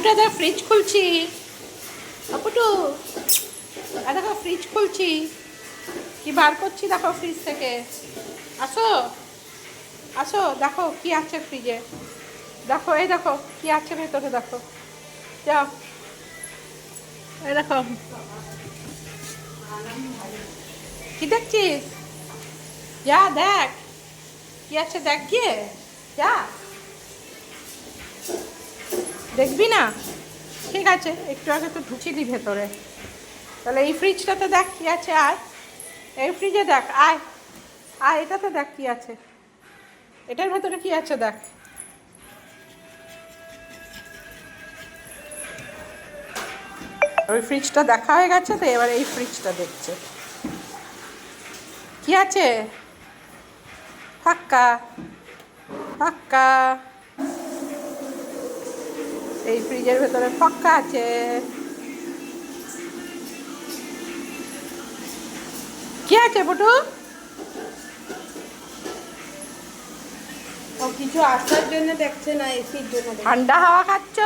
আপুটা দেখ ফ্রিজ খুলছি। আপুটু দেখো ফ্রিজ খুলছি, কি বার করছি দেখো ফ্রিজ থেকে। আসো আসো, দেখো কি আছে ফ্রিজে। দেখো এই দেখো কি আছে ভেতরে, দেখো যাও। এই দেখো কি দেখছিস, যা দেখ কি আছে, দেখ গিয়ে যা। দেখবি না? ঠিক আছে, একটু আগে তো ঢুকিনি ভেতরে, তাহলে এই ফ্রিজটাতে দেখ কি আছে। আয় এই ফ্রিজে দেখ, আয় আয় এটাতে দেখ কি আছে, এটার ভেতরে কি আছে দেখ। ওই ফ্রিজটা দেখা হয়ে গেছে তো, এবার এই ফ্রিজটা দেখছে কি আছে। ফাক্কা ফাক্কা, এই ফ্রিজের ভেতরে ফাক্কা আছে। কি আছে বটু? ও কিছু আসার জন্য দেখছে না, এসির জন্য দেখছে। ঠান্ডা হাওয়া খাচ্ছ?